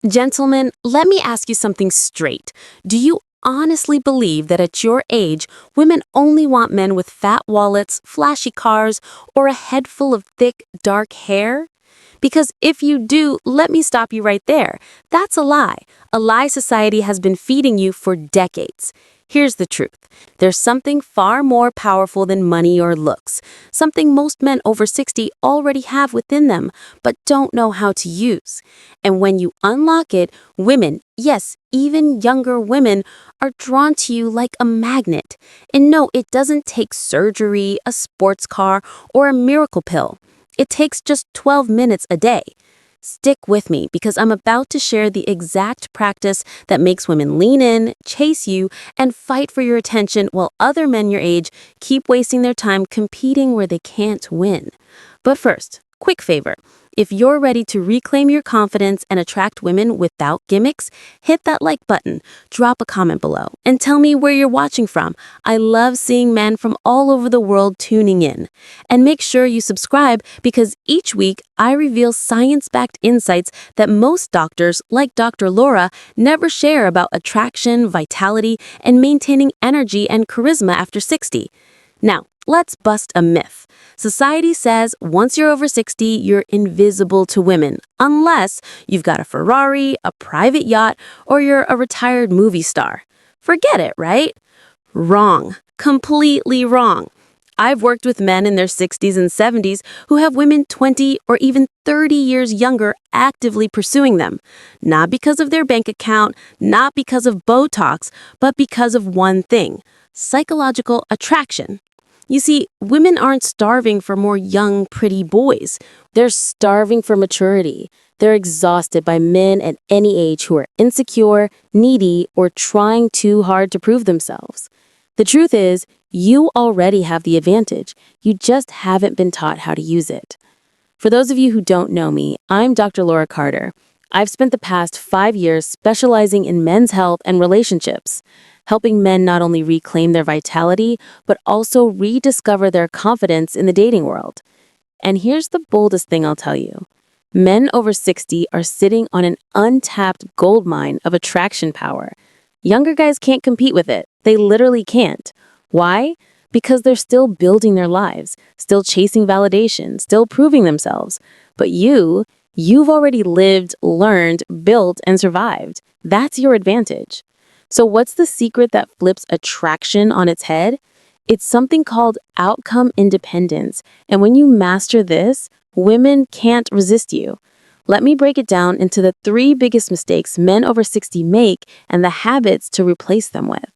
Gentlemen, let me ask you something straight. Do you honestly believe that at your age, women only want men with fat wallets, flashy cars, or a head full of thick, dark hair? Because if you do, let me stop you right there. That's a lie. A lie society has been feeding you for decades. Here's the truth. There's something far more powerful than money or looks, something most men over 60 already have within them, but don't know how to use. And when you unlock it, women, yes, even younger women, are drawn to you like a magnet. And no, it doesn't take surgery, a sports car, or a miracle pill. It takes just 12 minutes a day. Stick with me because I'm about to share the exact practice that makes women lean in, chase you, and fight for your attention while other men your age keep wasting their time competing where they can't win. But first, quick favor. If you're ready to reclaim your confidence and attract women without gimmicks, hit that like button, drop a comment below, and tell me where you're watching from. I love seeing men from all over the world tuning in. And make sure you subscribe because each week I reveal science-backed insights that most doctors, like Dr. Laura, never share about attraction, vitality, and maintaining energy and charisma after 60. Now, let's bust a myth. Society says once you're over 60, you're invisible to women, unless you've got a Ferrari, a private yacht, or you're a retired movie star. Forget it, right? Wrong. Completely wrong. I've worked with men in their 60s and 70s who have women 20 or even 30 years younger actively pursuing them. Not because of their bank account, not because of Botox, but because of one thing: psychological attraction. You see, women aren't starving for more young, pretty boys. They're starving for maturity. They're exhausted by men at any age who are insecure, needy, or trying too hard to prove themselves. The truth is, you already have the advantage. You just haven't been taught how to use it. For those of you who don't know me, I'm Dr. Laura Carter. I've spent the past 5 years specializing in men's health and relationships, helping men not only reclaim their vitality, but also rediscover their confidence in the dating world. And here's the boldest thing I'll tell you. Men over 60 are sitting on an untapped goldmine of attraction power. Younger guys can't compete with it. They literally can't. Why? Because they're still building their lives, still chasing validation, still proving themselves. But you've already lived, learned, built, and survived. That's your advantage. So what's the secret that flips attraction on its head? It's something called outcome independence. And when you master this, women can't resist you. Let me break it down into the 3 biggest mistakes men over 60 make and the habits to replace them with.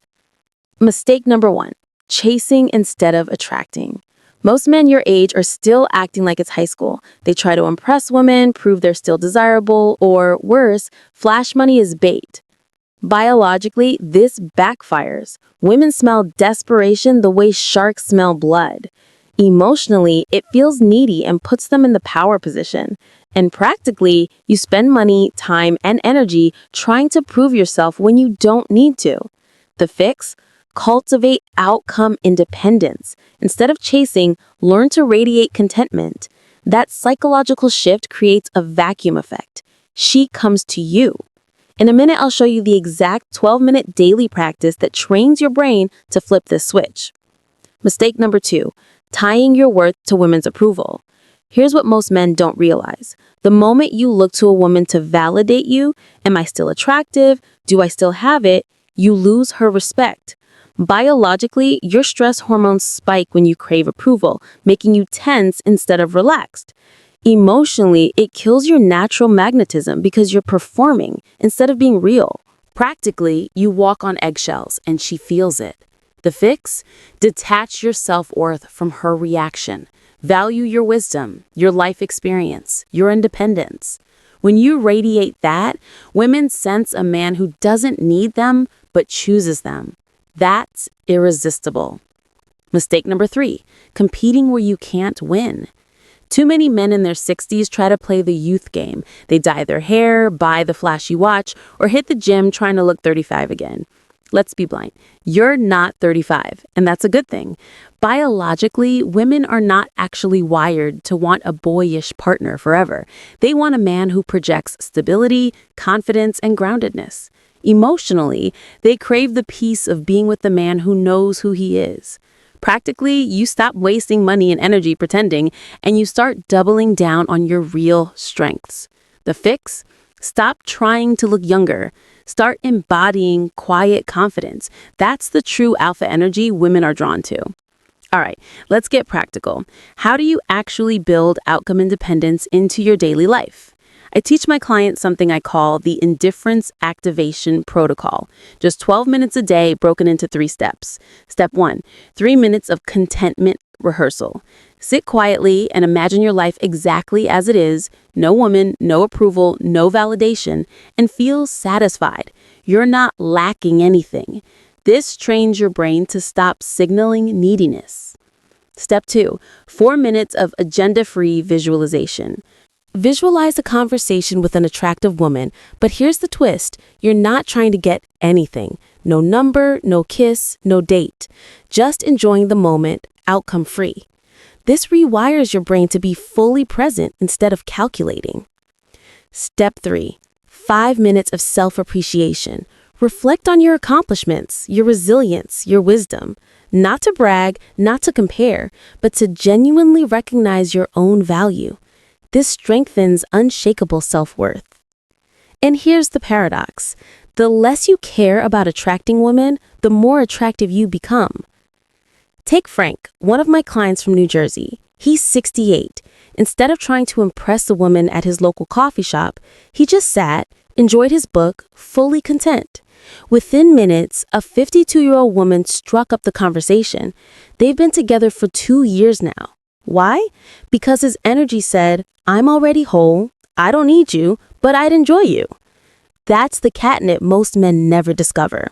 Mistake number 1, chasing instead of attracting. Most men your age are still acting like it's high school. They try to impress women, prove they're still desirable, or worse, flash money is bait. Biologically, this backfires. Women smell desperation the way sharks smell blood. Emotionally, it feels needy and puts them in the power position. And practically, you spend money, time, and energy trying to prove yourself when you don't need to. The fix? Cultivate outcome independence. Instead of chasing, learn to radiate contentment. That psychological shift creates a vacuum effect. She comes to you. In a minute, I'll show you the exact 12-minute daily practice that trains your brain to flip this switch. Mistake number 2, tying your worth to women's approval. Here's what most men don't realize. The moment you look to a woman to validate you, am I still attractive? Do I still have it? You lose her respect. Biologically, your stress hormones spike when you crave approval, making you tense instead of relaxed. Emotionally, it kills your natural magnetism because you're performing instead of being real. Practically, you walk on eggshells and she feels it. The fix? Detach your self-worth from her reaction. Value your wisdom, your life experience, your independence. When you radiate that, women sense a man who doesn't need them but chooses them. That's irresistible. Mistake number 3, competing where you can't win. Too many men in their 60s try to play the youth game. They dye their hair, buy the flashy watch, or hit the gym trying to look 35 again. let's be blunt. You're not 35, and that's a good thing. Biologically, women are not actually wired to want a boyish partner forever. They want a man who projects stability, confidence, and groundedness. Emotionally, they crave the peace of being with the man who knows who he is. Practically, you stop wasting money and energy pretending, and you start doubling down on your real strengths. The fix? Stop trying to look younger. Start embodying quiet confidence. That's the true alpha energy women are drawn to. All right, let's get practical. How do you actually build outcome independence into your daily life? I teach my clients something I call the indifference activation protocol. Just 12 minutes a day broken into 3 steps. Step 1, 3 minutes of contentment rehearsal. Sit quietly and imagine your life exactly as it is, no woman, no approval, no validation, and feel satisfied. You're not lacking anything. This trains your brain to stop signaling neediness. Step 2, 4 minutes of agenda-free visualization. Visualize a conversation with an attractive woman, but here's the twist. You're not trying to get anything. No number, no kiss, no date. Just enjoying the moment, outcome-free. This rewires your brain to be fully present instead of calculating. Step 3, 5 minutes of self-appreciation. Reflect on your accomplishments, your resilience, your wisdom. Not to brag, not to compare, but to genuinely recognize your own value. This strengthens unshakable self-worth. And here's the paradox. The less you care about attracting women, the more attractive you become. Take Frank, one of my clients from New Jersey. He's 68. Instead of trying to impress a woman at his local coffee shop, he just sat, enjoyed his book, fully content. Within minutes, a 52-year-old woman struck up the conversation. They've been together for 2 years now. Why? Because his energy said, I'm already whole, I don't need you, but I'd enjoy you. That's the catnip most men never discover.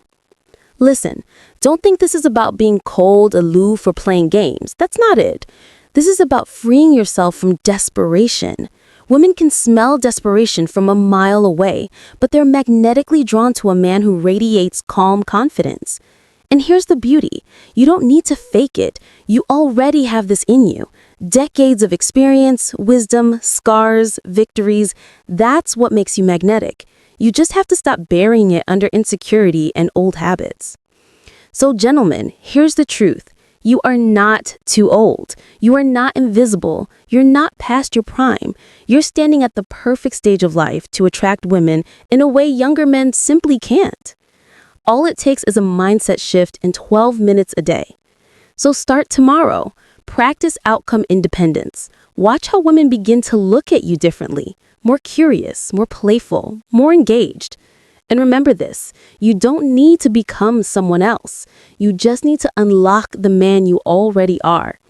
Listen, don't think this is about being cold, aloof, or playing games. That's not it. This is about freeing yourself from desperation. Women can smell desperation from a mile away, but they're magnetically drawn to a man who radiates calm confidence. And here's the beauty. You don't need to fake it. You already have this in you. Decades of experience, wisdom, scars, victories. That's what makes you magnetic. You just have to stop burying it under insecurity and old habits. So, gentlemen, here's the truth. You are not too old. You are not invisible. You're not past your prime. You're standing at the perfect stage of life to attract women in a way younger men simply can't. All it takes is a mindset shift in 12 minutes a day. So start tomorrow. Practice outcome independence. Watch how women begin to look at you differently, more curious, more playful, more engaged. And remember this, you don't need to become someone else. You just need to unlock the man you already are.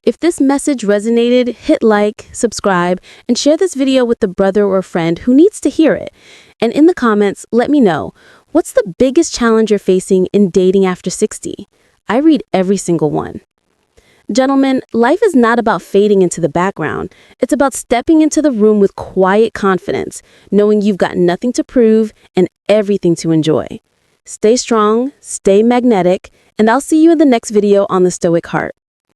If this message resonated, hit like, subscribe, and share this video with a brother or friend who needs to hear it. And in the comments, let me know, what's the biggest challenge you're facing in dating after 60? I read every single one. Gentlemen, life is not about fading into the background. It's about stepping into the room with quiet confidence, knowing you've got nothing to prove and everything to enjoy. Stay strong, stay magnetic, and I'll see you in the next video on the Stoic Heart.